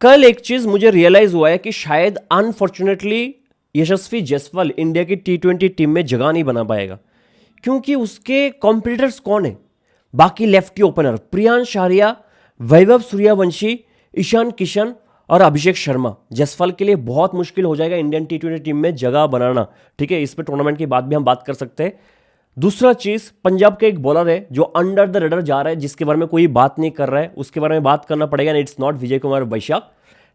कल एक चीज मुझे रियलाइज हुआ है कि शायद अनफॉर्चुनेटली यशस्वी जायसवाल इंडिया की T20 टीम में जगह नहीं बना पाएगा, क्योंकि उसके कॉम्पिटिटर्स कौन है? बाकी लेफ्टी ओपनर प्रियांश आर्या, वैभव सूर्यवंशी, ईशान किशन और अभिषेक शर्मा। जायसवाल के लिए बहुत मुश्किल हो जाएगा इंडियन T20 टीम में जगह बनाना। ठीक है, इस पे टूर्नामेंट की बात भी हम बात कर सकते हैं। दूसरा चीज, पंजाब का एक बॉलर है जो अंडर द रेडर जा रहा है, जिसके बारे में कोई बात नहीं कर रहा है, उसके बारे में बात करना पड़ेगा। इट्स नॉट विजय कुमार वैशाख।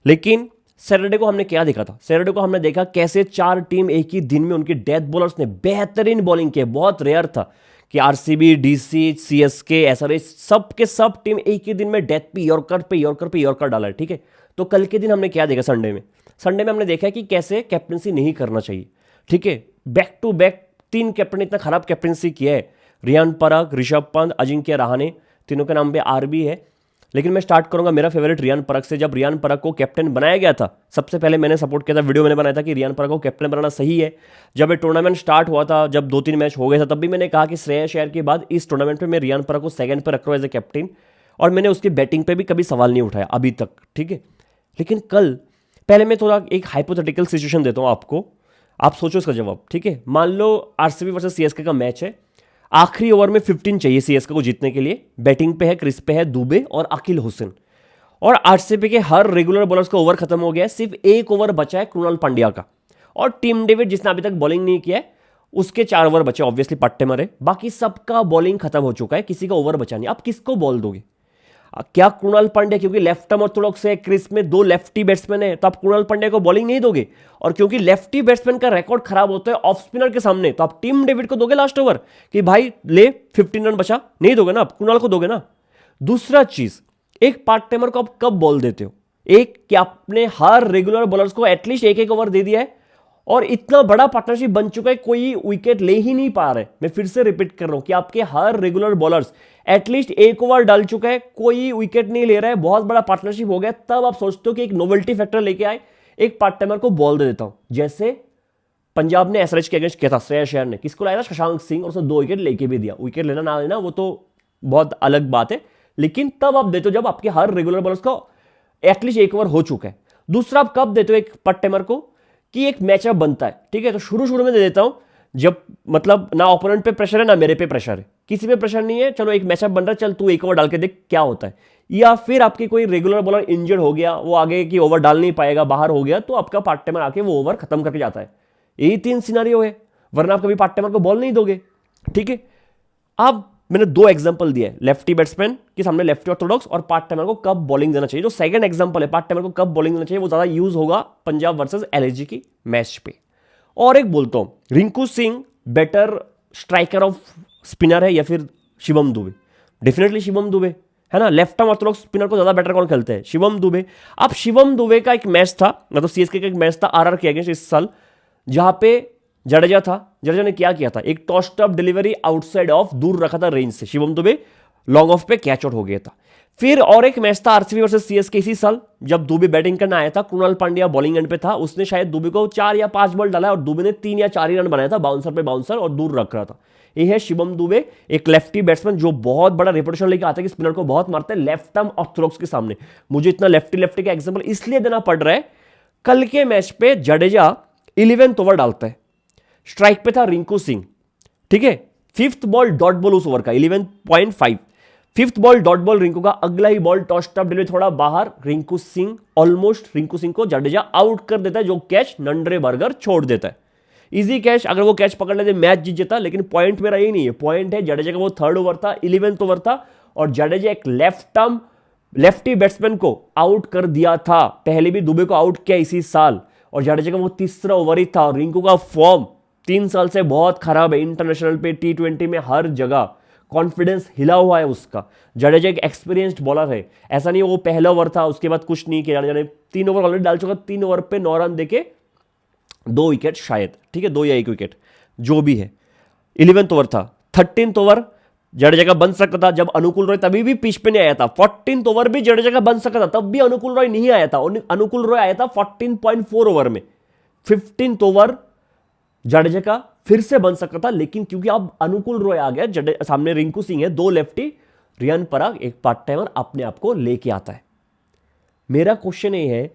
लेकिन सैटरडे को हमने क्या देखा था? सैटरडे को हमने देखा कैसे चार टीम एक ही दिन में उनके डेथ बॉलर्स ने बेहतरीन बॉलिंग की। बहुत रेयर था कि आरसीबी, डीसी, सीएसके, एसआरएच सब के सब टीम एक ही दिन में डेथ पे यॉर्कर डाला है। ठीक है, तो कल के दिन हमने क्या देखा? संडे में हमने देखा कि कैसे कैप्टनसी नहीं करना चाहिए। ठीक है, बैक टू बैक तीन कैप्टन इतना खराब कैप्टनसी किया है। रियान पराग, ऋषभ पंत, अजिंक्य रहाणे, तीनों के नाम पे आरबी है। लेकिन मैं स्टार्ट करूंगा मेरा फेवरेट रियान पराग से। जब रियान पराग को कैप्टन बनाया गया था, सबसे पहले मैंने सपोर्ट किया था, वीडियो मैंने बनाया था कि रियान पराग को कैप्टन बनाना सही है। जब ये टूर्नामेंट स्टार्ट हुआ था, जब 2-3 मैच हो गए था, तब भी मैंने कहा कि श्रेयस अय्यर के बाद इस टूर्नामेंट में मैं रियान पराग को सेकंड पर रख रहा हूँ एज ए कैप्टन। और मैंने उसकी बैटिंग पे भी कभी सवाल नहीं उठाया अभी तक। ठीक है, लेकिन कल पहले मैं थोड़ा एक हाइपोथेटिकल सिचुएशन देता हूँ आपको, आप सोचो इसका जवाब। ठीक है, मान लो आरसीबी वर्सेस सीएसके का मैच है, आखिरी ओवर में 15 चाहिए सीएसके को जीतने के लिए। बैटिंग पे है क्रिस पे है दुबे और अकील हुसैन, और आरसीबी के हर रेगुलर बॉलर्स का ओवर खत्म हो गया है, सिर्फ एक ओवर बचा है कृणाल पांड्या का। और टीम डेविड जिसने अभी तक बॉलिंग नहीं किया है, उसके 4 ओवर बचे, ऑब्वियसली पट्टे मरे, बाकी सबका बॉलिंग खत्म हो चुका है, किसी का ओवर बचा नहीं। आप किसको बॉल दोगे? क्या कृणाल पांड्या, क्योंकि लेफ्ट आर्म ऑर्थोडॉक्स है, क्रिस में 2 लेफ्टी बैट्समैन है, तो आप कृणाल पांड्या को बॉलिंग नहीं दोगे? और क्योंकि लेफ्टी बैट्समैन का रिकॉर्ड खराब होता है ऑफ स्पिनर के सामने, तो आप टीम डेविड को दोगे लास्ट ओवर कि भाई ले 15 रन बचा? नहीं दोगे ना, आप कृणाल को दोगे ना। दूसरा चीज, एक पार्ट टाइमर को आप कब बॉल देते हो? एक कि आपने हर रेगुलर बॉलर्स को एटलीस्ट एक ओवर दे दिया है, और इतना बड़ा पार्टनरशिप बन चुका है, कोई विकेट ले ही नहीं पा रहे। मैं फिर से रिपीट कर रहा हूं कि आपके हर रेगुलर बॉलर्स एटलीस्ट एक ओवर डाल चुका है, कोई विकेट नहीं ले रहा है, बहुत बड़ा पार्टनरशिप हो गया। तब आप सोचते हो कि एक नोवेल्टी फैक्टर लेके आए, एक पार्ट टाइमर को बॉल दे देता हूं। जैसे पंजाब ने एसआरएच के अगेंस्ट किया था, श्रेयस अय्यर ने किसको लाया था? शशांक सिंह, और उसने 2 विकेट लेके भी दिया। विकेट लेना ना लेना वो तो बहुत अलग बात है, लेकिन तब आप देते हो जब आपके हर रेगुलर बॉलर्स को एटलीस्ट एक ओवर हो चुका है। दूसरा, आप कब देते हो एक पार्ट टाइमर को? कि एक मैचअप बनता है। ठीक है, तो शुरू में दे देता हूं जब मतलब ना ओपोनेंट पे प्रेशर है ना मेरे पे प्रेशर है, किसी पे प्रेशर नहीं है, चलो एक मैचअप बन रहा है, चल तू एक ओवर डाल के देख क्या होता है। या फिर आपकी कोई रेगुलर बॉलर इंजर्ड हो गया, वो आगे की ओवर डाल नहीं पाएगा, बाहर हो गया, तो आपका पार्ट टाइमर आके वो ओवर खत्म करके जाता है। यही 3 सिनारियो है, वरना आप कभी पार्ट टाइमर को बॉल नहीं दोगे। ठीक है, अब मैंने 2 एग्जांपल दिए, लेफ्टी बैट्समैन के सामने लेफ्टी ऑर्थोडॉक्स, और पार्ट टाइमर को कब बॉलिंग देना चाहिए। जो सेकंड एग्जांपल है पार्ट टाइमर को कब बॉलिंग देना चाहिए, वो ज्यादा यूज होगा पंजाब वर्सेस एलएसजी की मैच पे। और एक बोलता हूं, Rinku Singh better striker off spinner है या फिर शिवम दुबे? डेफिनेटली शिवम दुबे है ना। लेफ्ट आर्म ऑर्थोडॉक्स स्पिनर को ज्यादा बेटर कौन खेलते हैं? शिवम दुबे। अब शिवम दुबे का एक मैच था, मतलब सीएसके का एक मैच था आरआर के अगेंस्ट इस साल, जहां पे जडेजा था। जडेजा ने क्या किया था? एक toss top delivery outside of, दूर रखा था रेंज से, शिवम दुबे लॉन्ग ऑफ पे कैच आउट हो गया था। फिर और एक मैच था आरसीबी वर्सेस सीएसके इसी साल, जब दुबे बैटिंग करना आया था, कृणाल पांड्या बॉलिंग एंड पे था, उसने शायद दुबे को 4 या 5 बॉल डाला और दुबे ने 3 या 4 ही रन बनाया था, बाउंसर पे बाउंसर, और दूर रख रहा था। ये है शिवम दुबे, एक लेफ्टी बैट्समैन जो बहुत बड़ा रेपुटेशन लेके आता है कि स्पिनर को बहुत मारते हैं लेफ्ट आर्म ऑर्थोडॉक्स के सामने। मुझे इतना लेफ्टी का एग्जांपल इसलिए देना पड़ रहा है, कल के मैच पे जडेजा 11th ओवर डालता है, स्ट्राइक पे था रिंकू सिंह। ठीक है, 5th बॉल डॉट बॉल उस ओवर का 11.5, 5th ball dot ball Rinku का, अगला ही बॉल टॉस टॉप डिलीवरी थोड़ा बाहर, रिंकू सिंह ऑलमोस्ट रिंकू सिंह को जडेजा आउट कर देता है, जो कैच नंड्रे बर्गर छोड़ देता है। इजी कैच, अगर वो कैच पकड़ लेते मैच जीत जाता। लेकिन पॉइंट मेरा यही नहीं है, पॉइंट है जडेजा का वो 3rd ओवर था, 11th ओवर था, और जडेजा एक लेफ्ट आर्म लेफ्टी बैट्समैन को आउट कर दिया था। पहले भी दुबे को आउट किया इसी साल, और जडेजा का वो 3रा ओवर ही था। और रिंकू का फॉर्म 3 साल से बहुत खराब है, इंटरनेशनल पे, T20 में, हर जगह कॉन्फिडेंस हिला हुआ है उसका। जडेजा एक एक्सपीरियंस्ड बॉलर है, ऐसा नहीं वो पहला ओवर था उसके बाद कुछ नहीं किया। जडेजा ने 3 ओवर ऑलरेडी डाल चुका, 3 ओवर पे 9 रन देके 2 विकेट शायद, ठीक है, 2 या 1 विकेट जो भी है। 11th ओवर था। 13th ओवर जडेजा का बन सकता था, जब अनुकूल रॉय तभी भी पिच पे नहीं आया था। 14th ओवर भी जडेजा का बन सकता था, तब भी अनुकूल रॉय नहीं आया था। अनुकूल रॉय आया था 14.4 ओवर में। 15th ओवर जडेजा का फिर से बन सकता था, लेकिन क्योंकि अब अनुकूल रॉय आ गया, सामने रिंकू सिंह है, 2 लेफ्टी, रियान पराग एक पार्ट टाइमर अपने आप को लेके आता है। मेरा क्वेश्चन ये है,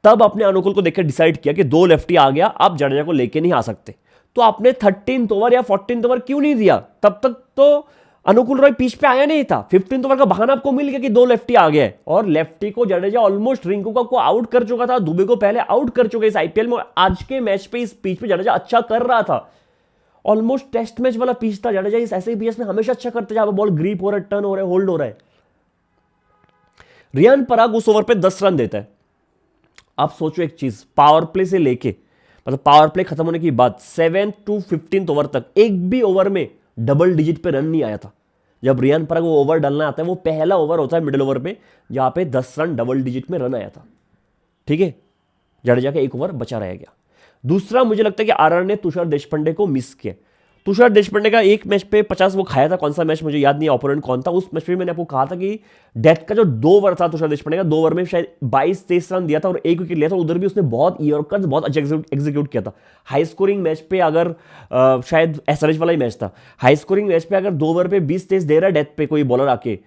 तब आपने अनुकुल को देखकर डिसाइड किया कि 2 लेफ्टी आ गया, आप जडेजा को लेके नहीं आ सकते, तो आपने 13th ओवर या 14th ओवर क्यों नहीं दिया? तब तक तो अनुकुल रॉय पिच पे आया नहीं था। 15th ओवर का बहाना आपको मिल गया कि 2 लेफ्टी आ गया है, और लेफ्टी को जडेजा ऑलमोस्ट रिंकू को आउट कर चुका था, दुबे को पहले आउट कर चुके इस आईपीएल में। आज के मैच पे इस पिच पे जडेजा अच्छा कर रहा था, ऑलमोस्ट टेस्ट मैच वाला पिच था। जडेजा इस ऐसे पिच में हमेशा अच्छा करते जहां बॉल ग्रीप हो रहा है, टर्न हो रहा है, होल्ड हो रहा है। रियान पराग उस ओवर पे 10 रन देता है। आप सोचो एक चीज, पावर प्ले से लेके मतलब पावर प्ले खत्म होने की बाद 7 to 15th ओवर तक एक भी ओवर में डबल डिजिट पे रन नहीं आया था। जब रियान पराग वो ओवर डालना आता है, वो पहला ओवर होता है मिडिल ओवर पे जहां पे 10 रन डबल डिजिट में रन आया था। ठीक है, जडेजा का एक ओवर बचा रह गया। दूसरा, मुझे लगता है कि आरआर ने तुषार देशपांडे को मिस किया। तुषार देशपांडे का एक मैच पे 50 वो खाया था, कौन सा मैच मुझे याद नहीं, ओपोनेंट कौन था। उस मैच पे मैंने आपको कहा था कि डेथ का जो 2 ओवर था तुषार देशपांडे का, 2 ओवर में शायद 22-23 रन दिया था और 1 विकेट लिया था। उधर भी उसने बहुत यॉर्कर्स बहुत अच्छा एग्जीक्यूट किया था। हाई स्कोरिंग मैच पे अगर शायद एसआरएच वाला ही मैच था, हाई स्कोरिंग मैच पे अगर 2 ओवर पे 20-23 दे रहा है डेथ पे कोई बॉलर आके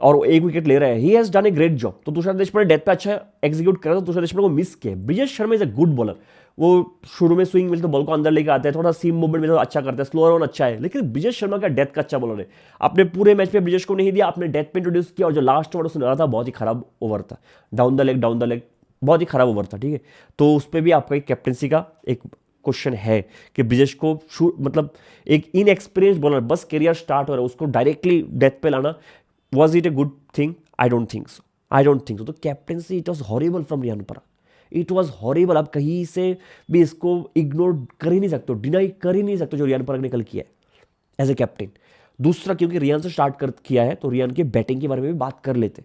और 1 विकेट ले रहा है, he has done a great job. तो तुषार देशपांडे डेथ पे अच्छा एग्जीक्यूट कर रहा था, तुषार देशपांडे को मिस किया। Brijesh Sharma is a good bowler, वो शुरू में स्विंग मिलते बॉल को अंदर लेके आते हैं, थोड़ा सीम मूवमेंट में तो अच्छा करता है, स्लोअर ऑन अच्छा है, लेकिन ब्रिजेश शर्मा का डेथ का अच्छा बॉलर है। आपने पूरे मैच पे ब्रिजेश को नहीं दिया, आपने डेथ पे इंट्रोड्यूस किया, और जो लास्ट ओवर उसने डाला था बहुत ही खराब ओवर था, डाउन द लेग बहुत ही खराब ओवर था। ठीक है, तो उस पर भी आपका एक कैप्टनसी का एक क्वेश्चन है कि ब्रिजेश को मतलब एक इनएक्सपीरियंस बॉलर, बस करियर स्टार्ट हो रहा है, उसको डायरेक्टली डेथ पे लाना, was it a good thing? I don't think so. तो captaincy it was horrible from Riyan Parag, it was horrible. आप कहीं से भी इसको इग्नोर कर ही नहीं सकते हो, डिनाई कर ही नहीं सकते जो रियान पराग ने कल किया है एज ए कैप्टन। दूसरा, क्योंकि रियान से स्टार्ट कर किया है तो रियान की बैटिंग के बारे में भी बात कर लेते।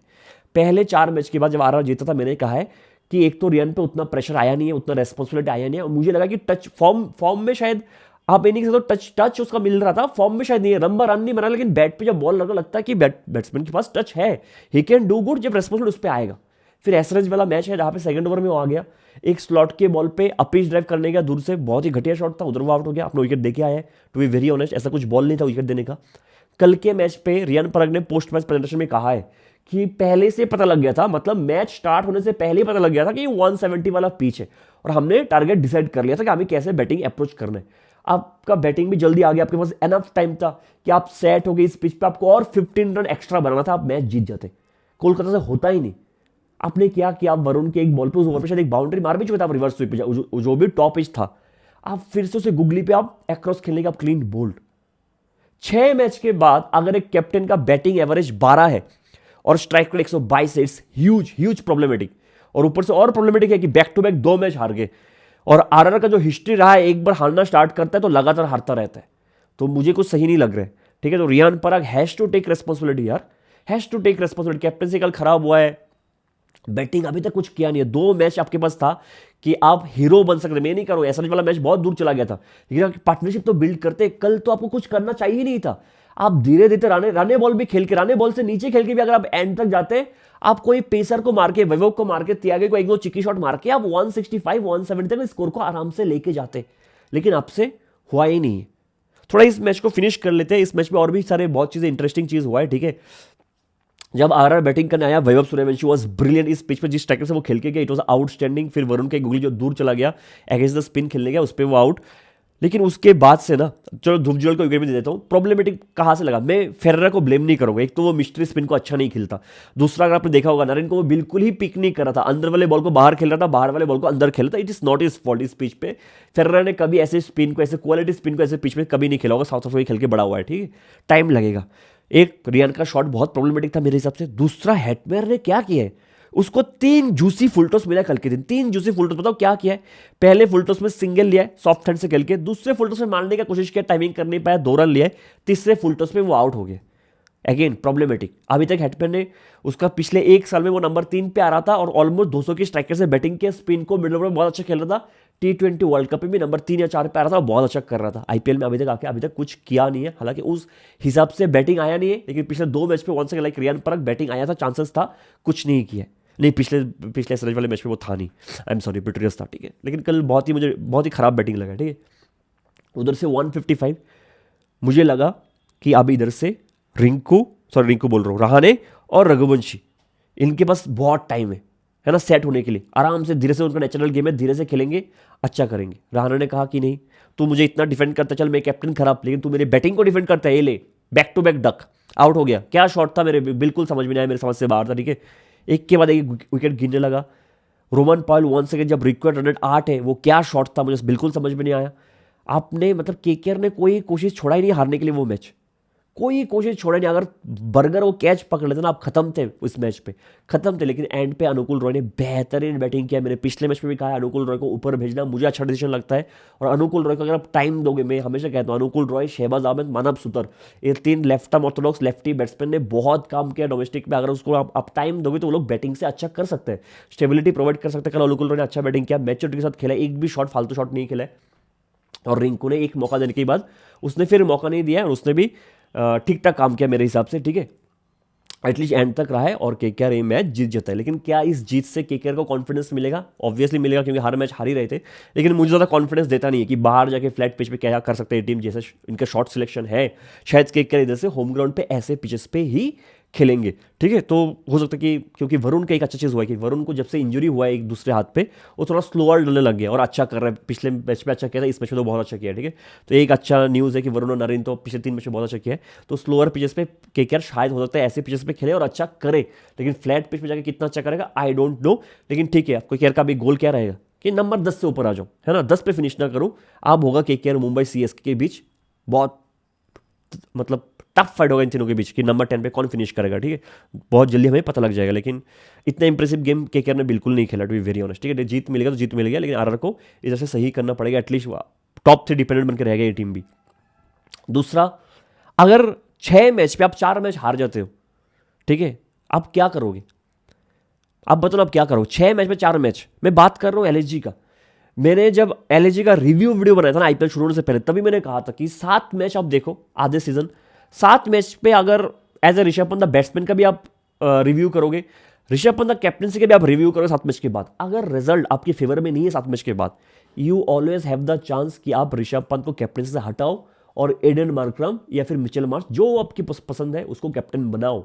पहले 4 मैच के बाद जब आरआर जीता था, मैंने कहा है कि एक तो रियान पे उतना प्रेशर आया नहीं है, उतना रेस्पॉन्सिबिलिटी आया नहीं है, और मुझे लगा कि टच फॉर्म में शायद आप ये नहीं कह सकते, टच उसका मिल रहा था, फॉर्म में शायद नहीं है, लंबा रन नहीं बना, लेकिन बैट पे जब बॉल लगता है कि बैट्समैन के पास टच है, ही कैन डू गुड, जब रेस्पॉन्सिबिलिटी उस पर आएगा। फिर एसआरएच वाला मैच है जहां पे सेकंड ओवर में वो आ गया, एक स्लॉट के बॉल पे अपिच ड्राइव करने का दूर से, बहुत ही घटिया शॉट था, उधर वो आउट हो गया। अपना विकेट देके आया है, टू बी वेरी ऑनेस्ट, ऐसा कुछ बॉल नहीं था विकेट देने का। कल के मैच पे रियान पराग ने पोस्ट मैच प्रेजेंटेशन में कहा है कि पहले से पता लग गया था, मतलब मैच स्टार्ट होने से पहले ही पता लग गया था कि 170 वाला पिच है, और हमने टारगेट डिसाइड कर लिया था कि हमें कैसे बैटिंग अप्रोच करना है। आपका बैटिंग भी जल्दी आ गया, आपके पास एनफ टाइम था कि आप सेट हो गए इस पिच पे, आपको और 15 रन एक्स्ट्रा बनाना था, आप मैच जीत जाते। कोलकाता से होता ही नहीं। आपने क्या किया, आप वरुण के एक बॉल पे उस ओवर पे शायद एक बाउंड्री मार भी चुके थे आप, रिवर्स स्वीप पे जो भी टॉप पिच था, आप फिर से उसे गुगली पे आप अक्रॉस खेलने का आप क्लीन बोल्ड। 6 मैच के बाद अगर एक कैप्टन का बैटिंग एवरेज 12 है और स्ट्राइक रेट 122 है, इट्स ह्यूज प्रॉब्लमेटिक। और ऊपर से और प्रॉब्लमेटिक है कि बैक टू बैक 2 मैच हार गए, और आरआर का जो हिस्ट्री रहा है, एक बार हारना स्टार्ट करता है तो लगातार हारता रहता है, तो मुझे कुछ सही नहीं लग रहा है। ठीक है, तो Riyan Parag has to take responsibility यार, has to take responsibility. Captaincy कल खराब हुआ है, बैटिंग अभी तक कुछ किया नहीं है, 2 मैच आपके पास था कि आप हीरो बन सकते। मैं नहीं करूँ, एसआरएच वाला मैच बहुत दूर चला गया था, लेकिन पार्टनरशिप तो बिल्ड करते। कल तो आपको कुछ करना चाहिए नहीं था, आप धीरे धीरे राने बॉल भी खेल के, राने बॉल से नीचे खेल के भी अगर आप एंड तक जाते, आप कोई पेसर को मार के, वैभव को मार के, त्यागी को 1-2 चिक्की शॉट मार के आप 165-170 तक स्कोर को आराम से लेके जाते, लेकिन आपसे हुआ ही नहीं। थोड़ा इस मैच को फिनिश कर लेते हैं। इस मैच में और भी सारे बहुत चीजें इंटरेस्टिंग चीज हुआ है। ठीक है, जब आरआर बैटिंग करने आया, वैभव सूर्यवंशी वाज ब्रिलियंट इस पिच पे, जिस स्ट्राइकर से वो खेल के गया, इट वाज आउटस्टैंडिंग। फिर वरुण के गुगली जो दूर चला गया अगेंस्ट द स्पिन खेलने गया, उस पर वो आउट। लेकिन उसके बाद से ना, चलो ध्रुव जुरैल को विकेट भी दे देता हूँ, प्रॉब्लमेटिक कहाँ से लगा, मैं फेडरर को ब्लेम नहीं करूंगा। एक तो वो मिस्ट्री स्पिन को अच्छा नहीं खेलता, दूसरा अगर आपने देखा होगा नरेन को वो बिल्कुल ही पिक नहीं कर रहा था, अंदर वाले बॉल को बाहर खेल रहा था, बाहर वाले बॉल को अंदर खेल रहा था। It is not is fault. इस पिच पे फेडरर ने कभी ऐसे स्पिन को, ऐसे क्वालिटी स्पिन को ऐसे पिच में कभी नहीं खेला होगा, साउथ अफ्रीका खेल के बड़ा हुआ है। ठीक है, टाइम लगेगा। एक रियान का शॉट बहुत प्रॉब्लमेटिक था मेरे हिसाब से। दूसरा, हेटमेयर ने क्या किया है, उसको 3 जूसी फुल टॉस मिला कल के दिन, 3 जूसी फुल टॉस। बताओ क्या किया है, पहले फुल टॉस में सिंगल लिया है सॉफ्ट हैंड से खेल के, दूसरे फुल टॉस में मारने की कोशिश किया, टाइमिंग कर नहीं पाया, 2 रन लिया है, तीसरे फुल टॉस में वो आउट हो गया। Again problematic. अभी तक हेटमेयर ने, उसका पिछले 1 साल में वो नंबर 3 पे आ रहा था और ऑलमोस्ट 200 की स्ट्राइकर से बैटिंग किया, स्पिन को मिडल ओवर में बहुत अच्छा खेल रहा था, T20 वर्ल्ड कप में भी नंबर 3 या 4 पे आ रहा था, बहुत अच्छा कर रहा था। आईपीएल में अभी तक आके अभी तक कुछ किया नहीं है, हालांकि उस हिसाब से बैटिंग आया नहीं है, लेकिन पिछले 2 मैच पे once again like Riyan Parag batting आया था, चांसेस था, कुछ नहीं किया। नहीं, पिछले सीरीज वाले मैच में वो था नहीं, आई एम सॉरी, पिटरियस था। ठीक है, लेकिन कल मुझे बहुत ही खराब बैटिंग लगा। ठीक है, उधर से 155 मुझे लगा कि अब इधर से रिंकू बोल रहा हूँ, रहाणे और रघुवंशी, इनके पास बहुत टाइम है ना सेट होने के लिए, आराम से धीरे से, उनका नेचुरल गेम है, धीरे से खेलेंगे, अच्छा करेंगे। रहाणे ने कहा कि नहीं तू मुझे इतना डिफेंड करता, चल मैं कैप्टन खराब, लेकिन तू मेरी बैटिंग को डिफेंड करता है, ये ले back to back duck, out हो गया। क्या शॉट था मेरे, बिल्कुल समझ में नहीं आया, मेरे समझ से बाहर था, ठीक है। एक के बाद एक विकेट गिरने लगा। रोमन पॉयल 1 सेकंड जब रिक्वायर्ड रन रेट 8 है, वो क्या शॉट था, मुझे बिल्कुल समझ में नहीं आया। आपने मतलब केकेआर ने कोई कोशिश छोड़ा ही नहीं हारने के लिए वो मैच, कोई कोशिश छोड़ा नहीं। अगर बर्गर वो कैच पकड़ लेते ना, आप खत्म थे उस मैच पे, खत्म थे। लेकिन एंड पे अनुकूल रॉय ने बेहतरीन बैटिंग किया। मैंने पिछले मैच में भी कहा अनुकूल रॉय को ऊपर भेजना मुझे अच्छा डिसीजन लगता है, और अनुकूल रॉय को अगर आप टाइम दोगे, मैं हमेशा कहता हूँ अनुकूल रॉय, शहबाज अहमद, मानव सुतर, ये 3 left arm Orthodox lefty batsman ने बहुत काम किया डोमेस्टिक में। अगर उसको आप टाइम दोगे तो वो लोग बैटिंग से अच्छा कर सकते हैं, स्टेबिलिटी प्रोवाइड कर सकते हैं। कल अनुकूल रॉय ने अच्छा बैटिंग किया, मैच्योरिटी के साथ खेला, एक भी शॉट फालतू शॉट नहीं खेला। और रिंकू ने एक मौका देने के बाद उसने फिर मौका नहीं दिया, और उसने भी ठीक ठाक काम किया मेरे हिसाब से, ठीक है। एटलीस्ट एंड तक रहा है और केकेआर ये मैच जीत जाता है। लेकिन क्या इस जीत से केकेआर को कॉन्फिडेंस मिलेगा? ऑब्वियसली मिलेगा, क्योंकि हर मैच हार ही रहे थे। लेकिन मुझे ज़्यादा कॉन्फिडेंस देता नहीं है कि बाहर जाके फ्लैट पिच पे क्या कर सकते हैं टीम, जैसे इनका शॉर्ट सिलेक्शन है। शायद केकेआर इधर से होम ग्राउंड पे ऐसे पिचेस पे ही खेलेंगे, ठीक है। तो हो सकता है कि, क्योंकि वरुण का एक अच्छा चीज़ हुआ है कि वरुण को जब से इंजरी हुआ है एक दूसरे हाथ पे, वो थोड़ा स्लोअर डलने लग गया और अच्छा कर रहा है। पिछले मैच में अच्छा किया था, इस मैच में तो बहुत अच्छा किया है, ठीक है। तो एक अच्छा न्यूज़ है कि वरुण और नरेन तो पिछले 3 मैच में बहुत अच्छा किया है। तो स्लोअर पिचेस पे केकेआर शायद हो सकता है ऐसे पिचेस पे खेले और अच्छा करे, लेकिन फ्लैट पिच पे जाकर कितना अच्छा करेगा आई डोंट नो। लेकिन ठीक है, केकेआर का भी गोल क्या रहेगा कि नंबर 10 से ऊपर आ जाओ, है ना, 10 पे फिनिश ना करूँ। अब होगा केकेआर मुंबई सीएसके के बीच, बहुत मतलब टफ फाइट होगा इन तीनों के बीच कि नंबर 10 पे कौन फिनिश करेगा, ठीक है। बहुत जल्दी हमें पता लग जाएगा। लेकिन इतना इंप्रेसिव गेम केकेआर ने बिल्कुल नहीं खेला, टू बी वेरी ऑनेस्ट, ठीक है। जीत मिलेगा तो जीत मिलेगा, लेकिन आरआर को इधर से सही करना पड़ेगा, एटलीस्ट टॉप 3 डिपेंडेंट बनकर रहेगा ये टीम भी। दूसरा, अगर 6 मैच पे आप 4 मैच हार जाते हो, ठीक है, आप क्या करोगे? आप बताओ आप क्या करो 6 मैच में 4 मैच। मैं बात कर रहा हूँ एलएसजी का। मैंने जब एलएसजी का रिव्यू वीडियो बनाया था ना आईपीएल शुरू होने से पहले, तभी मैंने कहा था कि 7 मैच आप देखो आधे सीजन, 7 मैच पे अगर as a Rishabh Pant batsman का भी आप रिव्यू करोगे, ऋषभ पंत कैप्टनसी के भी आप रिव्यू करोगे 7 मैच के बाद, अगर रिजल्ट आपके फेवर में नहीं है 7 मैच के बाद, you always have the chance कि आप ऋषभ पंत को कैप्टनसी से हटाओ और एडन मार्करम या फिर मिचेल मार्श, जो आपकी पसंद है, उसको कैप्टन बनाओ।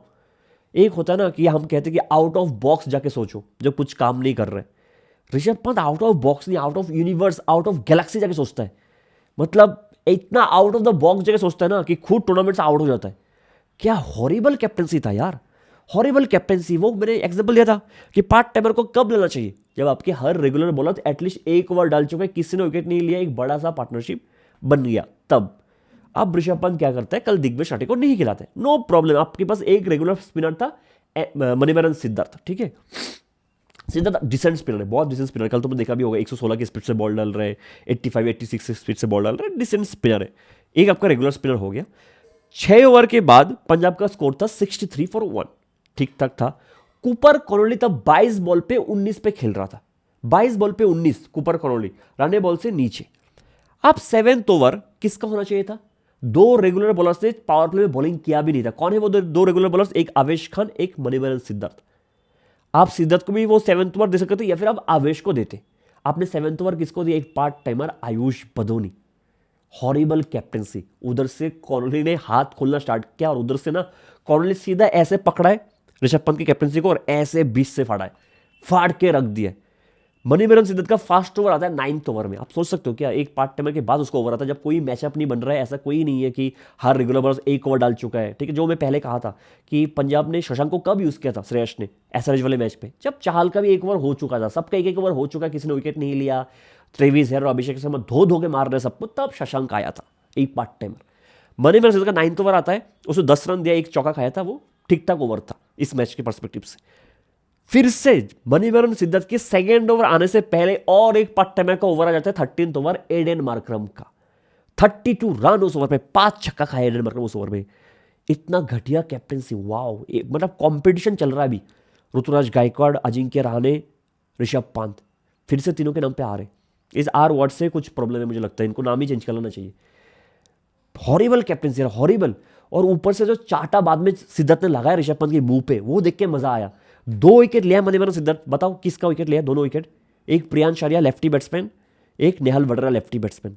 एक होता है ना कि हम कहते हैं कि आउट ऑफ बॉक्स जाके सोचो जब कुछ काम नहीं कर रहे। Rishabh Pant out of box नहीं, out of universe, out of galaxy जाके सोचता है। मतलब इतना आउट ऑफ द बॉक्स जाके सोचता है ना कि खुद टूर्नामेंट से आउट हो जाता है। क्या हॉरिबल कैप्टनसी था यार, हॉरिबल कैप्टनसी। वो मैंने एग्जांपल दिया था कि पार्ट टाइमर को कब लेना चाहिए, जब आपके हर रेगुलर बॉलर एटलीस्ट एक ओवर डाल चुके हैं, किसी ने विकेट नहीं लिया, एक बड़ा सा पार्टनरशिप बन गया, तब। अब ऋषभ पंत क्या करता है, कल दिग्विजय शाटी को नहीं खिलाते, नो प्रॉब्लम, आपके पास एक रेगुलर स्पिनर था मणिवरन सिद्धार्थ, ठीक है। सिद्धार्थ डिसेंट स्पिनर है, बहुत डिसेंट स्पिनर। कल तुमने देखा भी होगा 116 की स्पीड से बॉल डाल रहे हैं, 85 86 की स्पीड से बॉल डाल रहे हैं, डिसेंट स्पिनर है। एक आपका रेगुलर स्पिनर हो गया। 6 ओवर के बाद पंजाब का स्कोर था 63 फॉर 1, ठीक ठाक था। कूपर कॉनोली तब 22 बॉल पे 19 पे खेल रहा था, 22 बॉल पे 19 कूपर कॉनोली, राणे बॉल से नीचे। अब 7th ओवर किसका होना चाहिए था? 2 रेगुलर बॉलर्स ने पावर प्ले में बॉलिंग किया भी नहीं था। कौन है वो 2 रेगुलर बॉलर्स? एक आवेश खान, एक मणिवरन सिद्धार्थ। आप सिद्धार्थ को भी वो 7th ओवर दे सकते थे या फिर आप आवेश को देते। आपने 7th ओवर किसको दिया? एक part timer Ayush Badoni. Horrible captaincy. उधर से कॉनोली ने हाथ खोलना स्टार्ट किया और उधर से ना कॉनोली सीधा ऐसे पकड़ा है ऋषभ पंत की कैप्टनसी को और ऐसे बीच से फाड़ा है, फाड़ के रख दिया। मणिवरन सिद्धार्थ का फास्ट ओवर आता है 9th ओवर में। आप सोच सकते हो क्या एक पार्ट टाइमर के बाद उसको ओवर आता है, जब कोई मैचअप नहीं बन रहा है, ऐसा कोई नहीं है कि हर रेगुलर बॉलर एक ओवर डाल चुका है, ठीक है। जो मैं पहले कहा था कि पंजाब ने शशांक को कब यूज किया था, श्रेयस ने एसआरएच वाले मैच पे, जब चाहल का भी एक ओवर हो चुका था, सबका एक ओवर हो चुका, किसी ने विकेट नहीं लिया, ट्रेविस हेयर और अभिषेक शर्मा धो के मार रहे सबको, तब शशांक आया था एक पार्ट टाइमर। मणिवरन सिद्धार्थ का 9th ओवर आता है, उसने 10 रन दिया, एक चौका खाया था, वो ठीक ठाक ओवर था इस मैच के पर्सपेक्टिव से। फिर से मणिवरन सिद्धार्थ के 2nd ओवर आने से पहले और एक पार्ट टाइमर का ओवर आ जाता है 13th ओवर एडन मार्करम का। 32 रन उस ओवर में, 5 छक्का खाया एडन मार्करम उस ओवर में। इतना घटिया कैप्टनसी, वाओ। मतलब कंपटीशन चल रहा है अभी, ऋतुराज गायकवाड़, अजिंक्य रहाणे, ऋषभ पंत, फिर से तीनों के नाम पे आ रहे। इस आर वर्ड से कुछ प्रॉब्लम है, मुझे लगता है इनको नाम ही चेंज कर लेना चाहिए। Horrible captaincy, horrible. और ऊपर से जो चाटा बाद में सिद्धार्थ ने लगाया ऋषभ पंत के मुंह पे, वो देख के मजा आया। 2 विकेट लिया मणिवरन सिद्धार्थ। बताओ किसका विकेट लिया? दोनों विकेट। एक प्रियांश आर्या लेफ्टी बैट्समैन, एक नेहाल वडरा लेफ्टी बैट्समैन।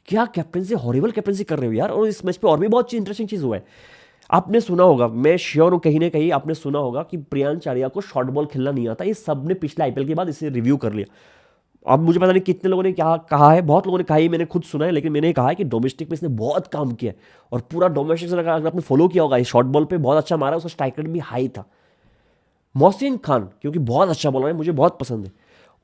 क्या कैप्टनसी, हॉरिबल कैप्टनसी कर रहे हो यार। और इस मैच पे और भी बहुत इंटरेस्टिंग चीज हुआ है। आपने सुना होगा, मैं श्योर हूँ कहीं ना कहीं आपने सुना होगा कि प्रियांश आर्या को शॉर्ट बॉल खेलना नहीं आता। ये सब ने पिछले आईपीएल के बाद इसे रिव्यू कर लिया। अब मुझे पता नहीं कितने लोगों ने क्या कहा है, बहुत लोगों ने कहा है, मैंने खुद सुना है, लेकिन मैंने कहा है कि डोमेस्टिक पे इसने बहुत काम किया है। और पूरा डोमेस्टिक से अगर आपने फॉलो किया होगा, शॉर्ट बॉल पे बहुत अच्छा मारा, उसका स्ट्राइक रेट भी हाई था। मोहसिन खान क्योंकि बहुत अच्छा बॉलर है, मुझे बहुत पसंद है,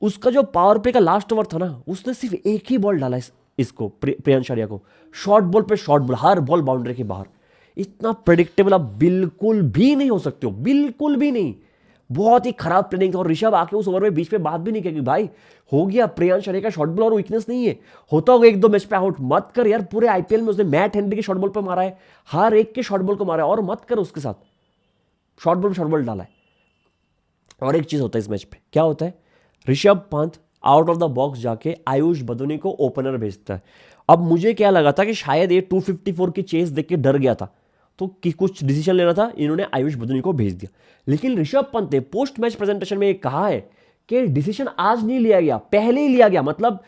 उसका जो पावर प्ले का लास्ट ओवर था ना, उसने सिर्फ एक ही बॉल डाला इसको प्रियांश आर्या को, शॉर्ट बॉल पे शॉर्ट बॉल, हर बॉल बाउंड्री के बाहर। इतना प्रेडिक्टेबल आप बिल्कुल भी नहीं हो सकते हो, बिल्कुल भी नहीं। बहुत ही खराब प्लेनिंग था। और ऋषभ आके उस ओवर में बीच में बात भी नहीं की कि भाई हो गया, प्रियांश आर्या का शॉर्ट बॉल और वीकनेस नहीं है, होता होगा एक दो मैच पे आउट, मत कर यार। पूरे आईपीएल में उसने मैट हेनरी के शॉर्ट बॉल पे मारा है, हर एक के शॉर्ट बॉल को मारा है, और मत कर उसके साथ, शॉर्ट बॉल पे शॉर्ट बॉल डाला है। और एक चीज होता है इस मैच पे, क्या होता है, Rishabh Pant out of the box जाके आयुष बदुनी को ओपनर भेजता है। अब मुझे क्या लगा था कि शायद ये 254 की चेस देख के डर गया था, तो कि कुछ डिसीजन लेना था, इन्होंने आयुष बदुनी को भेज दिया। लेकिन ऋषभ पंत ने पोस्ट मैच प्रेजेंटेशन में ये कहा है कि डिसीजन आज नहीं लिया गया, पहले ही लिया गया। मतलब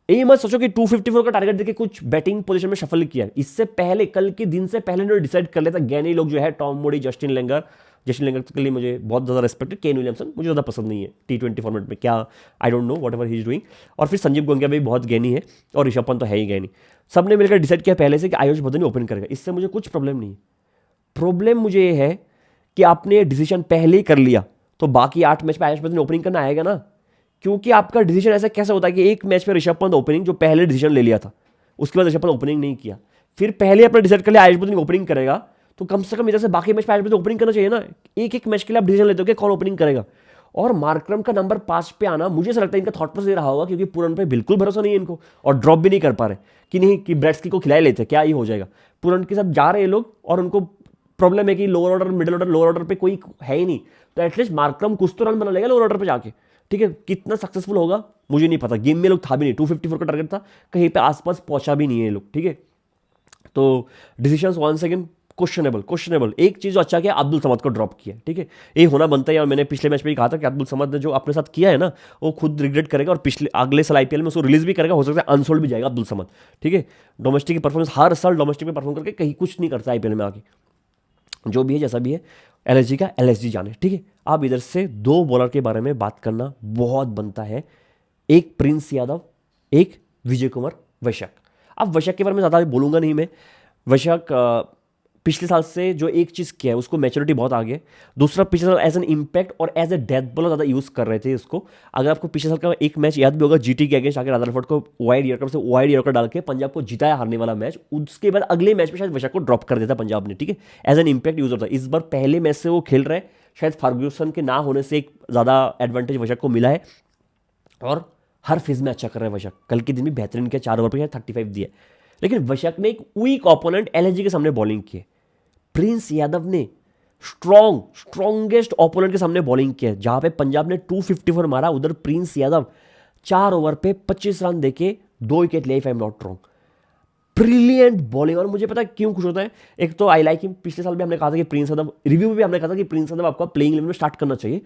ये मत सोचो कि 254 का टारगेट देके कुछ बैटिंग पोजीशन में शफल किया, इससे पहले, कल के दिन से पहले इन्होंने डिसाइड कर लिया था। ज्ञानी लोग जो है, टॉम मूडी, जस्टिन लेंगर के लिए मुझे बहुत ज़्यादा रिस्पेक्ट है, केन विलियमसन मुझे ज़्यादा पसंद नहीं है T20 फॉर्मेट में, क्या I don't know, what ever he is doing. और फिर संजीव गोंगिया भी बहुत ज्ञानी है, और ऋषभ पंत तो है ही ज्ञानी। सब ने मिलकर डिसाइड किया पहले से कि आयुष बदुनी ओपन करेगा, इससे मुझे कुछ प्रॉब्लम नहीं है। प्रॉब्लम मुझे ये है कि आपने डिसीजन पहले ही कर लिया, तो बाकी 8 मैच पे आयुष बदुनी ओपनिंग करना आएगा ना। क्योंकि आपका डिसीजन ऐसा कैसे होता है कि एक मैच में ऋषभ पंत ओपनिंग, जो पहले डिसीजन ले लिया था, उसके बाद ऋषभ पंत ओपनिंग नहीं किया, फिर पहले अपना डिसाइड कर लिया आयुष बदुनी ओपनिंग करेगा, तो कम से कम इधर से बाकी मैच पे आयुष बदुनी ओपनिंग करना चाहिए ना। एक एक मैच के लिए आप डिसीजन लेते हो कि कौन ओपनिंग करेगा। और मार्करम का नंबर 5 पे आना, मुझे ऐसा लगता है इनका थॉट प्रोसेस रहा होगा, क्योंकि पूरन पे बिल्कुल भरोसा नहीं है इनको, और ड्रॉप भी नहीं कर पा रहे कि नहीं कि ब्रेट्सकी को खिलाए लेते, क्या ही हो जाएगा। पूरन के साथ जा रहे हैं लोग, और उनको प्रॉब्लम है कि lower order, middle order, lower order पे कोई है ही नहीं, तो एटलीस्ट मार्करम कुछ तो रन बना लेगा लोअर ऑर्डर पे जाके, ठीक है। कितना सक्सेसफुल होगा मुझे नहीं पता, गेम में लोग था भी नहीं, 254 का टारगेट था, कहीं पे आसपास पहुंचा भी नहीं है लोग, ठीक है। तो डिसीजंस वंस अगेन क्वेश्चनेबल। एक चीज जो अच्छा किया, अब्दुल समद को ड्रॉप किया, ठीक है, ये होना बनता है। और मैंने पिछले मैच में ही कहा था कि अब्दुल समद ने जो अपने साथ किया है ना, वो खुद रिग्रेट करेगा, और पिछले अगले साल आईपीएल में उसको रिलीज भी करेगा, हो सकता है अनसोल्ड भी जाएगा अब्दुल समद, ठीक है। डोमेस्टिक की परफॉर्मेंस, हर साल डोमेस्टिक में परफॉर्म करके कहीं कुछ नहीं करता आईपीएल में आगे, जो भी है जैसा भी है, एलएसजी का एलएसजी जाने, ठीक है। अब इधर से 2 बॉलर के बारे में बात करना बहुत बनता है, एक प्रिंस यादव, एक विजय कुमार वैशाख। अब वैशाख के बारे में ज़्यादा बोलूँगा नहीं मैं। वैशाख पिछले साल से जो एक चीज़ किया है, उसको मैच्योरिटी बहुत आ गया है। दूसरा, पिछले साल एज एन इम्पैक्ट और एज ए डेथ बॉलर ज़्यादा यूज़ कर रहे थे इसको। अगर आपको पिछले साल का एक मैच याद भी होगा, जीटी के अगेंस्ट आके रदरफोर्ड को वाइड यॉर्कर से वाइड यॉर्कर डाल के पंजाब को जिताया, हारने वाला मैच। उसके बाद अगले मैच में शायद वैशाख को ड्रॉप कर देता पंजाब ने, ठीक है, एज एन इम्पैक्ट यूजर था। इस बार पहले मैच से वो खेल रहे हैं, शायद फर्ग्यूसन के ना होने से एक ज़्यादा एडवांटेज वैशाख को मिला है, और हर फेज में अच्छा कर रहा है वैशाख। कल के दिन भी बेहतरीन किया, 4 ओवर पर 35 दिया। लेकिन वैशाख ने एक वीक ओपोनेंट एलएसजी के सामने बॉलिंग की। प्रिंस यादव ने स्ट्रॉन्गेस्ट ओपोनेंट के सामने बॉलिंग किया, जहां पे पंजाब ने 254 मारा, उधर प्रिंस यादव 4 ओवर पे 25 रन देके 2 विकेट ले, if I am not wrong. Brilliant bowling. और मुझे पता है क्यों खुश होता है, एक तो आई लाइक हिम, पिछले साल भी हमने कहा था कि प्रिंस यादव, रिव्यू में भी हमने कहा था कि प्रिंस यादव आपको प्लेइंग इलेवन में स्टार्ट करना चाहिए।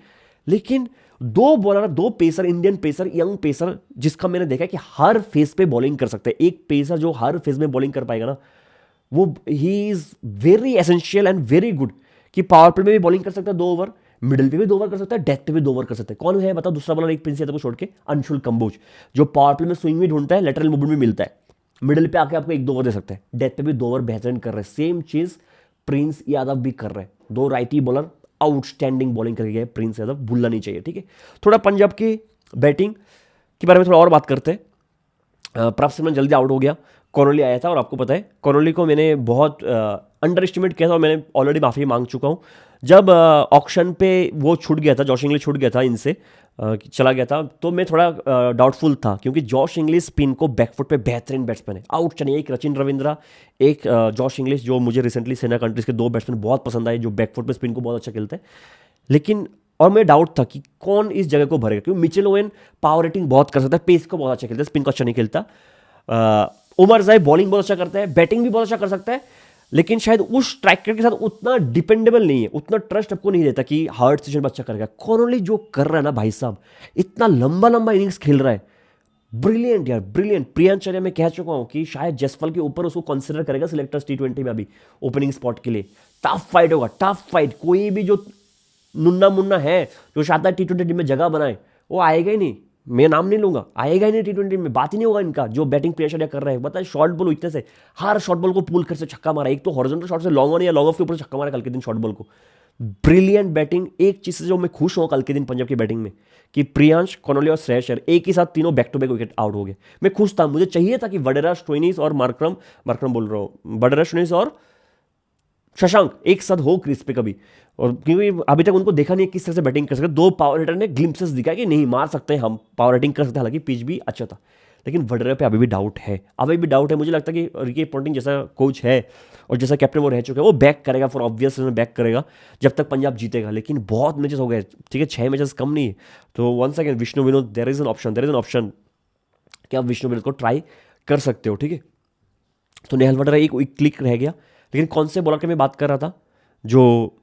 लेकिन 2 bowler, 2 pacer, Indian pacer, young pacer, जिसका मैंने देखा कि हर फेज पे बॉलिंग कर सकते हैं। एक पेसर जो हर फेज में बॉलिंग कर पाएगा ना, वो he is very essential and very good, कि पावर प्ले में भी बॉलिंग कर सकता है 2 ओवर, मिडिल पे भी 2 ओवर कर सकता है, डेथ पे भी 2 ओवर कर सकता है। कौन है बताओ दूसरा बॉलर एक प्रिंस यादव को छोड़ के? अंशुल कंबोज, जो पावर प्ले में स्विंग भी ढूंढता है, लेटरल मूवमेंट भी मिलता है, मिडिल पे आके आपको 1-2 ओवर दे सकते हैं, डेथ पे भी 2 ओवर बेहतरीन कर रहे हैं। सेम चीज प्रिंस यादव भी कर रहे हैं। 2 राइटी बॉलर आउटस्टैंडिंग बॉलिंग करके गए प्रिंस यादव, भूलना नहीं चाहिए, ठीक है। थोड़ा पंजाब की बैटिंग के बारे में थोड़ा और बात करते हैं। प्रभ सिमरन जल्दी आउट हो गया, कॉर्नली आया था, और आपको पता है कॉर्नली को मैंने बहुत अंडर एस्टिमेट किया था, और मैंने ऑलरेडी माफ़ी मांग चुका हूँ। जब ऑक्शन पे वो छूट गया था, जॉश इंग्लिश छूट गया था इनसे, चला गया था, तो मैं थोड़ा डाउटफुल था, क्योंकि जॉश इंग्लिश स्पिन को बैकफुट पे बेहतरीन बैट्समैन है, आउट चाहिए। एक रचिन रविंद्रा, एक जॉश इंग्लिश, जो मुझे रिसेंटली सेना कंट्रीज के 2 बैट्समैन बहुत पसंद आए, जो बैकफुट पे स्पिन को बहुत अच्छा खेलते हैं। लेकिन और मैं डाउट था कि कौन इस जगह को भरेगा, क्योंकि मिचेल ओवेन पावर रेटिंग बहुत कर सकता है, पेस को बहुत अच्छा खेलता है, स्पिन को अच्छा नहीं खेलता। उमर जाए बॉलिंग बहुत अच्छा करता है, बैटिंग भी बहुत अच्छा कर सकता है, लेकिन शायद उस स्ट्राइकर के साथ उतना डिपेंडेबल नहीं है, उतना ट्रस्ट आपको नहीं देता कि हार्ड सिचुएशन में अच्छा करेगा। कॉर्नली जो कर रहा है ना भाई साहब, इतना लंबा लंबा इनिंग्स खेल रहा है, ब्रिलियंट यार, ब्रिलियंट। प्रियांश आर्या मैं कह चुका हूं कि शायद जसफल के ऊपर उसको कंसिडर करेगा सिलेक्टर्स T20 में अभी ओपनिंग स्पॉट के लिए, टफ फाइट होगा, टफ फाइट। कोई भी जो मुन्ना मुन्ना है जो चाहता है T20 टीम में जगह बनाए, वो आएगा ही नहीं। मैं नाम नहीं लूंगा, आएगा ही नहीं T20 में, बात ही नहीं होगा इनका। जो बैटिंग प्रेशर या कर रहे हैं, बताए शॉर्ट बॉल इतने से, हर शॉर्ट बॉल को पुल कर से छक्का मारा। एक तो हॉरिजॉन्टल शॉट से लॉन्ग ऑन या लॉन्ग ऑफ के ऊपर से छक्का मारा कल के दिन शॉर्ट बॉल को। Brilliant batting. एक चीज से जो मैं खुश हूं कल के दिन पंजाब की बैटिंग में, कि प्रियांश, कॉनोली और श्रेयस अय्यर एक ही साथ तीनों back to back wicket out हो गए। मैं खुश था, मुझे चाहिए था कि वडेरा, स्टोइनिस और मार्करम मार्करम बोल रहा हूं, वडेरा, स्टोइनिस और शशांक एक साथ हो क्रीज पे कभी। और क्योंकि अभी तक उनको देखा नहीं किस तरह से बैटिंग कर सकते। दो पावर हिटर ने ग्लिम्पसेस दिखाया कि नहीं मार सकते हैं, हम पावर हिटिंग कर सकते हैं, हालांकि पिच भी अच्छा था। लेकिन वडेरा पे अभी भी डाउट है, अभी भी डाउट है। मुझे लगता है कि रिकी पॉन्टिंग जैसा कोच है और जैसा कैप्टन वो रह चुका है, वो बैक करेगा, फॉर ऑब्वियस बैक करेगा जब तक पंजाब जीतेगा। लेकिन बहुत मैचेस हो गए, ठीक है, 6 मैचेस कम नहीं है। तो once again Vishnu Vinod, there is an option, there is an option कि आप विष्णु विनोद को ट्राई कर सकते हो, ठीक है। तो नेहल वडेरा एक क्लिक रह गया। लेकिन कौन से बॉलर की मैं बात कर रहा था जो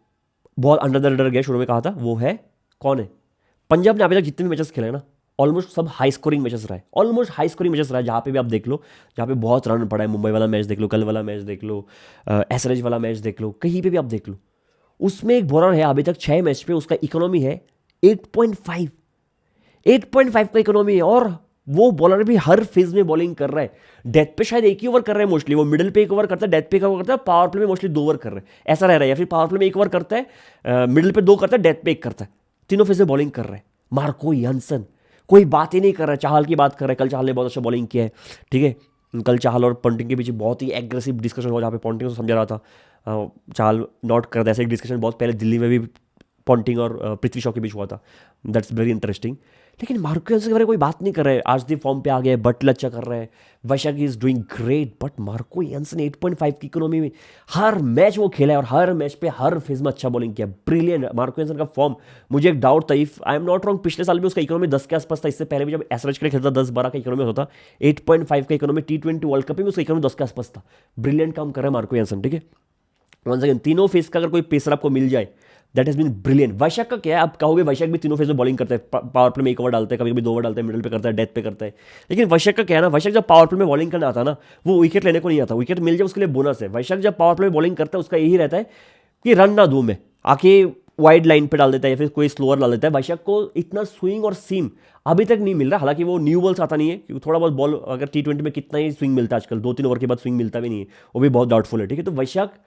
बहुत अंडर द रडार गया, शुरू में कहा था, वो है कौन है? पंजाब ने अभी तक जितने भी मैचेस खेले ना, ऑलमोस्ट सब हाई स्कोरिंग मैचेस रहा है, ऑलमोस्ट हाई स्कोरिंग मैचेस रहा है। जहाँ पे भी आप देख लो, जहाँ पे बहुत रन पड़ा है, मुंबई वाला मैच देख लो, कल वाला मैच देख लो, एसआरएच वाला मैच देख लो, कहीं पे भी आप देख लो, उसमें एक बॉलर है अभी तक 6 मैच पे, उसका इकोनॉमी है 8.5। 8.5 का इकोनॉमी है, और वो बॉलर भी हर फेज में बॉलिंग कर रहा है। डेथ पे शायद एक ही ओवर कर रहा है मोस्टली, वो मिडिल पे एक ओवर करता है, डेथ पे एक ओवर करता है, पावर प्ले में मोस्टली 2 ओवर कर रहे हैं, ऐसा रह रहा है। या फिर पावर प्ले में 1 ओवर करता है, मिडिल पे 2 करता है, डेथ पे 1 करता है, तीनों फेज में बॉलिंग कर रहा है। मार्को यान्सन कोई बात ही नहीं कर रहा है, चाहल की बात कर रहा है। कल चाहल ने बहुत अच्छा बॉलिंग किया है, ठीक है। कल चाहल और पॉन्टिंग के बीच बहुत ही एग्रेसिव डिस्कशन हुआ, जहाँ पे पॉन्टिंग को समझा रहा था, चाहल नॉट कर रहा था। ऐसे एक डिस्कशन बहुत पहले दिल्ली में भी पॉन्टिंग और पृथ्वी शॉ के बीच हुआ था, दैट्स वेरी इंटरेस्टिंग। लेकिन मार्को यान्सन के बारे में कोई बात नहीं कर रहा है। आजदीप फॉर्म पे आ गया है, बटलर अच्छा कर रहा है, Vyshak is doing great, but Marco Jansen 8.5 की इकोनॉमी में हर मैच वो खेला है, और हर मैच पे हर फेज में अच्छा बॉलिंग किया। ब्रिलियंट मार्को यान्सन का फॉर्म। मुझे एक डाउट था, if I am not wrong, पिछले साल भी उसका इकोनॉमी 10 के आसपास था। इससे पहले भी जब एसआरएच के लिए खेलता 10-12 का इकोनॉमी होता, 8.5 का इकोनॉमी। T20 वर्ल्ड कप में उसका इकोनॉमी 10 के आसपास था। ब्रिलियंट काम कर रहा है मार्को यान्सन, ठीक है। वन सेकंड, तीनों फेस का अगर कोई पेसर आपको मिल जाए, दैट हैज बीन ब्रिलियंट। वैशाख का क्या है, आप कहोगे वैशाख भी तीनों फेज में बॉलिंग करता है, पावर प्ले में 1 ओवर डालता है, कभी कभी 2 ओवर डालता है, मिडिल पे करता है, डेथ पे करता है। लेकिन वैशाख का क्या है ना, वैशाख जब पावर प्ले में बॉलिंग करना आता है ना, वो विकेट लेने को नहीं आता, विकेट मिल जाए उसके लिए बोनस है। वैशाख जब पावर प्ले में बॉलिंग करता है, उसका यही रहता है कि रन ना दूं मैं, आके वाइड लाइन पे डाल देता है या फिर कोई स्लोअर डाल देता है। वैशाख को इतना स्विंग और सीम अभी तक नहीं मिल रहा, हालांकि वो न्यू बॉल्स आता नहीं है, क्योंकि थोड़ा बहुत बॉल अगर T20 में कितना ही स्विंग मिलता है आजकल, 2-3 ओवर के बाद स्विंग मिलता भी नहीं है, वो भी बहुत डाउटफुल है, ठीक है। तो वैशाख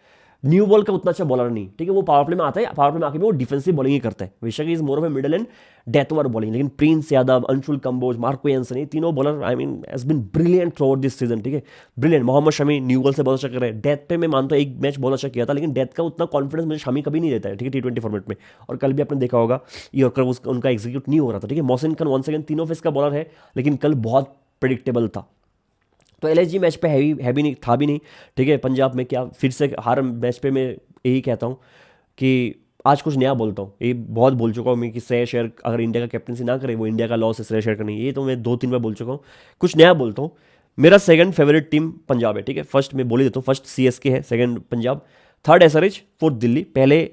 न्यू बॉल का उतना अच्छा बॉलर नहीं, ठीक है। वो पावर प्ले में आता है, पावर प्ले में आके भी वो डिफेंसिव बॉलिंग ही करता है। Vyshak is more of a middle and death over bowling. लेकिन प्रिंस यादव, अंशुल कंबोज, मार्को यान्सन, ये तीनों bowler I mean has been brilliant throughout this season, ठीक है। Brilliant. Mohammed Shami new ball से बहुत अच्छा कर रहे हैं। डेथ पे मैं मानता हूँ एक मैच बहुत अच्छा किया था, लेकिन डेथ का उतना कॉन्फिडेंस मुझे शमी कभी नहीं देता है, ठीक है, T20 फॉर्मेट में। और कल भी आपने देखा होगा यॉर्कर उनका एग्जीक्यूट नहीं हो रहा था, ठीक है। मोहसिन खान वन सेकंड तीनों फेस का बॉलर है, लेकिन कल बहुत प्रिडिक्टेबल था। तो एलएसजी मैच पे है भी नहीं, था भी नहीं, ठीक है। पंजाब में क्या फिर से हर मैच पे मैं यही कहता हूँ कि आज कुछ नया बोलता हूँ। ये बहुत बोल चुका हूँ मैं कि श्रेयस अय्यर अगर इंडिया का कैप्टनसी ना करे, वो इंडिया का लॉस है, श्रेयस अय्यर का नहीं। ये तो मैं 2-3 बार बोल चुका हूँ, कुछ नया बोलता हूँ। मेरा सेकंड फेवरेट टीम पंजाब है, ठीक है। फर्स्ट मैं बोल ही देता हूँ, फर्स्ट CSK है, second Punjab, third SRH, fourth Delhi. पहले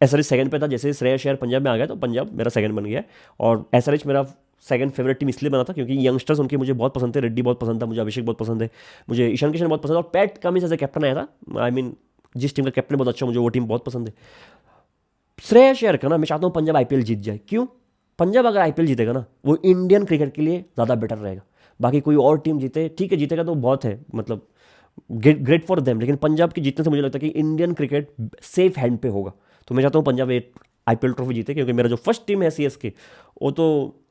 SRH सेकंड पे था, जैसे श्रेयस अय्यर पंजाब में आ गया तो पंजाब मेरा सेकंड बन गया। और SRH मेरा सेकंड फेवरेट टीम इसलिए बना था क्योंकि यंगस्टर्स उनके मुझे बहुत पसंद थे। रेड्डी बहुत पसंद था मुझे, अभिषेक बहुत पसंद है मुझे, ईशान किशन बहुत पसंद है, और Pat Cummins as a captain आया था। आई मीन जिस टीम का कैप्टन बहुत अच्छा, मुझे वो टीम बहुत पसंद है। श्रेयस अय्यर का ना मैं चाहता हूँ पंजाब IPL जीत जाए। क्यों? पंजाब अगर IPL जीतेगा ना, वो इंडियन क्रिकेट के लिए ज़्यादा बेटर रहेगा। बाकी कोई और टीम जीते, ठीक है, जीतेगा तो बहुत है, मतलब ग्रेट फॉर देम। लेकिन पंजाब की जीतने से मुझे लगता है कि इंडियन क्रिकेट सेफ हैंड पे होगा। तो मैं चाहता हूँ पंजाब IPL ट्रॉफी जीते, क्योंकि मेरा जो फर्स्ट टीम है CSK, वो तो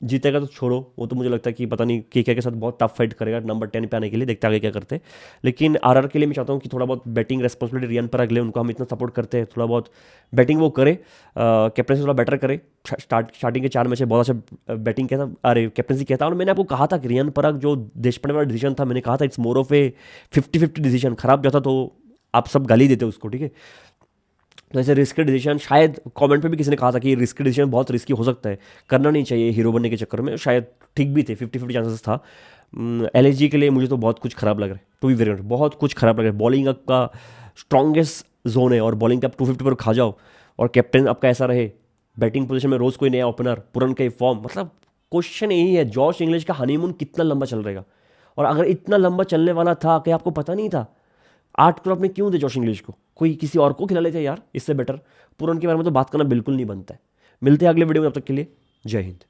जीतेगा तो छोड़ो, वो तो मुझे लगता है कि पता नहीं KK के साथ बहुत टफ फाइट करेगा नंबर 10 पे आने के लिए, देखते आगे क्या करते हैं। लेकिन RR के लिए मैं चाहता हूँ कि थोड़ा बहुत बैटिंग रेस्पॉन्सिबिलिटी रियान पराग ले, उनको हम इतना सपोर्ट करते हैं, थोड़ा बहुत बैटिंग वो करे, कैप्टनसी थोड़ा बेटर करे। स्टार्टिंग के 4 मैच बहुत अच्छा बैटिंग किया था, अरे कैप्टनसी किया था। और मैंने आपको कहा था कि रियान पराग जो देशपांडे वाला डिसीजन था, मैंने कहा था it's more of A 50-50 decision. खराब जाता तो आप सब गाली देते उसको, ठीक है। तो ऐसे रिस्की डिसीजन, शायद कमेंट पे भी किसी ने कहा था कि रिस्की डिसीजन बहुत रिस्की हो सकता है, करना नहीं चाहिए हीरो बनने के चक्कर में, शायद ठीक भी थे, 50-50 चांसेस था। LSG के लिए मुझे तो बहुत कुछ खराब लग रहा है, टू बी वेरी ऑनेस्ट, बहुत कुछ खराब लग रहा है। बॉलिंग आपका स्ट्रॉन्गेस्ट जोन है, और बॉलिंग पे आप 250 पर खा जाओ, और कैप्टन आपका ऐसा रहे, बैटिंग पोजीशन में रोज़ कोई नया ओपनर, पुरन का फॉर्म, मतलब क्वेश्चन यही है जॉश इंग्लिश का हनीमून कितना लंबा चल रहेगा। और अगर इतना लंबा चलने वाला था कि आपको पता नहीं था, 8 करोड़ आपने क्यों दे जोश इंग्लिश को? कोई किसी और को खिला लेते यार, इससे बेटर। पूरन के बारे में तो बात करना बिल्कुल नहीं बनता है। मिलते हैं अगले वीडियो में, तब तक के लिए जय हिंद।